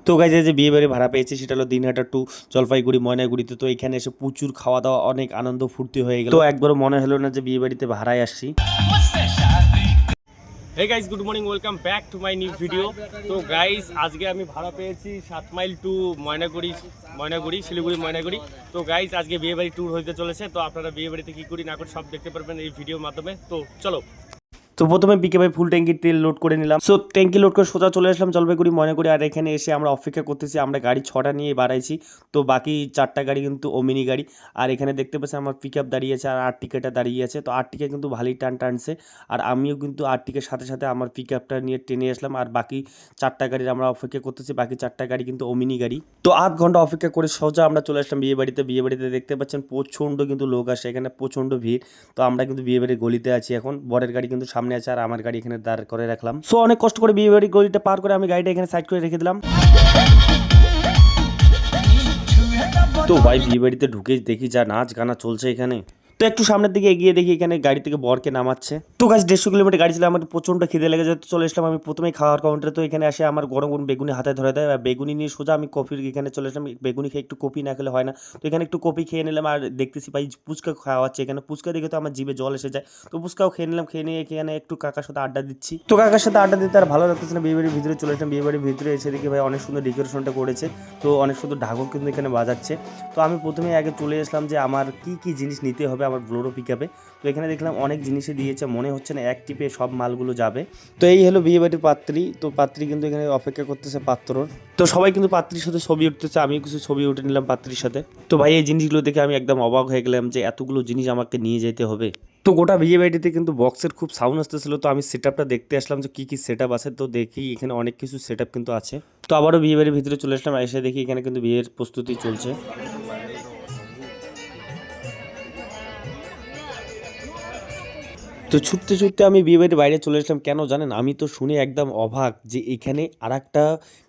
তো গাইজ যে বিয়ে বাড়ি ভাড়া পেয়েছি সেটা হলো দিনহাটা টু জলপাইগুড়ি ময়নাগুড়িতে। তো এখানে এসে প্রচুর খাওয়া দাওয়া, অনেক আনন্দ ফুর্তি হয়ে গেল। তো একবারও মনে হলো না যে বিয়ে বাড়িতে ভাড়ায় আসছি। Hey guys, good morning, welcome back to my new video. তো গাইজ আজকে আমি ভাড়া পেয়েছি 7 মাইল টু ময়নাগুড়ি শিলিগুড়ি ময়নাগুড়ি। তো গাইজ আজকে বিয়ে বাড়ি ট্যুর হতে চলেছে। তো আপনারা বিয়ে বাড়িতে কী করি না করি সব দেখতে পারবেন এই ভিডিওর মাধ্যমে। তো চলো। তো প্রথমে বিকে ভাই ফুল ট্যাঙ্কির তেল লোড করে নিলাম। সো ট্যাঙ্কি লোড করে সোজা চলে আসলাম জলপাইগুড়ি ময়নাগুড়ি। আর এখানে এসে আমরা অপেক্ষা করতেছি, আমরা গাড়ি 6টা নিয়ে বাড়াইছি। তো বাকি 4টা গাড়ি কিন্তু ওমিনি গাড়ি। আর এখানে দেখতে পাচ্ছি আমার পিক আপ দাঁড়িয়ে আছে আর আর্টিকাটা দাঁড়িয়ে আছে। তো আর্টিকা কিন্তু ভালোই টানছে। আর আমিও কিন্তু আর্টিকার সাথে সাথে আমার পিক আপটা নিয়ে টেনে আসলাম। আর বাকি 4টা গাড়ির আমরা অপেক্ষা করতেছি, বাকি 4টা গাড়ি কিন্তু ওমিনি গাড়ি। তো আধ ঘন্টা অপেক্ষা করে সোজা আমরা চলে আসলাম বিয়ে বাড়িতে। বিয়ে বাড়িতে দেখতে পাচ্ছেন প্রচণ্ড কিন্তু লোক আসে, এখানে প্রচণ্ড ভিড়। তো আমরা কিন্তু বিয়ে বাড়ির গলিতে আছি এখন। বরের গাড়ি কিন্তু সামনে আছে আর আমার গাড়ি এখানে দাঁড় করে রাখলাম। সো অনেক কষ্ট করে বিয়ে বাড়ির গলিটা পার করে আমি গাড়িটা এখানে সাইড করে রেখে দিলাম। তো ভাই বিয়ে বাড়িতে ঢুকে দেখি যা নাচ গানা চলছে এখানে। তো একটু সামনের দিকে এগিয়ে দেখি এখানে গাড়ি থেকে বরকে নামাচ্ছে। তো গাছ 150 কিলোমিটার গাড়ি ছিল, আমার প্রচণ্ড খিদে লেগে যেতে চলে আসলাম আমি প্রথমেই খাওয়ার কাউন্টারে। তো এখানে আসে আমার গরম গরম বেগুনি হাতে ধরে দেয় আর বেগুনি নিয়ে সোজা আমি কফির এখানে চলে আসলাম। বেগুনি খেয়ে একটু কফি না খেলে হয় না। তো এখানে একটু কফি খেয়ে নিলাম আর দেখতেছি ভাই ফুচকা খাওয়াচ্ছে এখানে। ফুচকা দেখে তো আমার জিভে জল এসে যায়। তো ফুচকাও খেয়ে নিলাম, খেয়ে নিয়ে এখানে একটু কাকার সাথে আড্ডা দিচ্ছি। তো কাকার সাথে আড্ডা দিতে আর ভালো লাগতেছে না, বিয়ে বাড়ির ভিতরে চলে আসলাম। বিয়ে বাড়ির ভিতরে এসে দেখি ভাই অনেক সুন্দর ডেকোরেশনটা করেছে। তো অনেক সুন্দর ঢাকও কিন্তু এখানে বাজাচ্ছে। তো আমি প্রথমে আগে চলে আসলাম যে আমার কি কি জিনিস নিতে হবে আমার ব্লোরো পিক আপে। তো এখানে দেখলাম অনেক জিনিসই দিয়েছে, মনে হচ্ছে না এক টিপে সব মালগুলো যাবে। তো এই হলো বিয়ে বাড়ির পাত্রী। তো পাত্রী কিন্তু এখানে অপেক্ষা করতেছে পাত্রর। তো সবাই কিন্তু পাত্রীর সাথে ছবি উঠতেছে, আমিও কিছু ছবি উঠে নিলাম পাত্রীর সাথে। তো ভাই এই জিনিসগুলো দেখে আমি একদম অবাক হয়ে গেলাম যে এতগুলো জিনিস আমাকে নিয়ে যেতে হবে। তো গোটা বিয়ে বাড়িতে কিন্তু বক্সের খুব সাউন্ড আসতেছিল। তো আমি সেট আপটা দেখতে আসলাম যে কী কী সেট আপ আছে। তো দেখি এখানে অনেক কিছু সেট আপ কিন্তু আছে। তো আবারও বিয়ে বাড়ির ভিতরে চলে আসলাম, এসে দেখি এখানে কিন্তু বিয়ের প্রস্তুতি চলছে। তো ছুটতে ছুটতে আমি বিয়েবাড়ির বাইরে চলে আসলাম। কেন জানেন? আমি তো শুনে একদম অবাক যে এখানে আরেকটা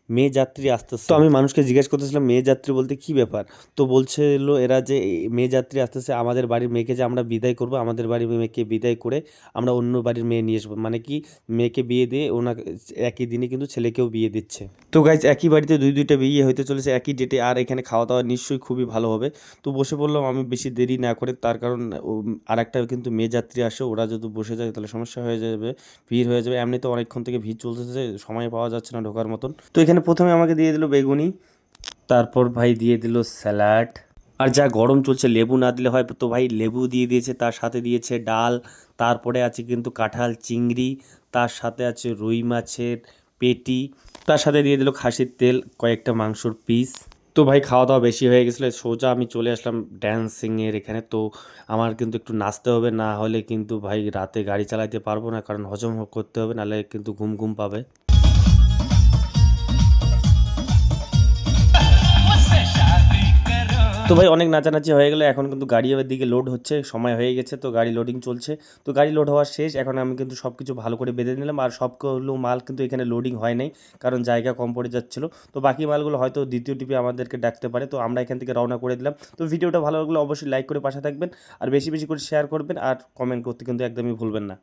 মেয়ে যাত্রী আসতেছে। তো আমি মানুষকে জিজ্ঞেস করতেছিলাম মেয়ে যাত্রী বলতে কি ব্যাপার? তো বলছিল এরা যে মেয়ে যাত্রী আসতেছে, আমাদের বাড়ির মেয়েকে যে আমরা বিদায় করব, আমাদের বাড়ির মেয়েকে বিদায় করে আমরা অন্য বাড়ির মেয়ে নিয়ে আসবো। মানে কি, মেয়েকে বিয়ে দিয়ে ওনাকে একই দিনে কিন্তু ছেলেকেও বিয়ে দিচ্ছে। তো গাইজ একই বাড়িতে দুইটা বিয়ে হইতে চলেছে একই ডেটে। আর এখানে খাওয়া দাওয়া নিশ্চয়ই খুবই ভালো হবে। তো বসে পড়লাম আমি বেশি দেরি না করে, তার কারণ আরেকটা কিন্তু মেয়ে যাত্রী আসে, ওরা যদি বসে যায় তাহলে সমস্যা হয়ে যাবে, ভিড় হয়ে যাবে। এমনিতে অনেকক্ষণ থেকে ভিড় চলতেছে, সময় পাওয়া যাচ্ছে না ঢোকার মতন। তো এখানে প্রথমে আমাকে দিয়ে দিল বেগুনি, তারপর ভাই দিয়ে দিল স্যালাড। আর যা গরম চলছে লেবু না দিলে হয়, তো ভাই লেবু দিয়ে দিয়েছে, তার সাথে দিয়েছে ডাল। তারপরে আছে কিন্তু কাঁঠাল চিংড়ি, তার সাথে আছে রুই মাছের পেটি, তার সাথে দিয়ে দিল খাসির তেল, কয়েকটা মাংসর পিস। তো ভাই খাওয়া দাওয়া বেশি হয়ে গেছিলো, সোজা আমি চলে আসলাম ড্যান্সিংয়ের এখানে। তো আমার কিন্তু একটু নাচতে হবে, না হলে কিন্তু ভাই রাতে গাড়ি চালাতে পারবো না, কারণ হজম করতে হবে, নাহলে কিন্তু ঘুম ঘুম পাবে। তো ভাই অনেক নাচানাচি হয়ে গেলো, এখন কিন্তু গাড়ি এবার দিকে লোড হচ্ছে, সময় হয়ে গেছে। তো গাড়ি লোডিং চলছে। তো গাড়ি লোড হওয়ার শেষ, এখন আমি কিন্তু সব কিছু ভালো করে বেঁধে নিলাম। আর সবগুলো মাল কিন্তু এখানে লোডিং হয় নাই, কারণ জায়গা কম পড়ে যাচ্ছিলো। তো বাকি মালগুলো হয়তো দ্বিতীয় টিপে আমাদেরকে ডাকতে পারে। তো আমরা এখান থেকে রওনা করে দিলাম। তো ভিডিওটা ভালো লাগলে অবশ্যই লাইক করে পাশে থাকবেন, আর বেশি বেশি করে শেয়ার করবেন, আর কমেন্ট করতে কিন্তু একদমই ভুলবেন না।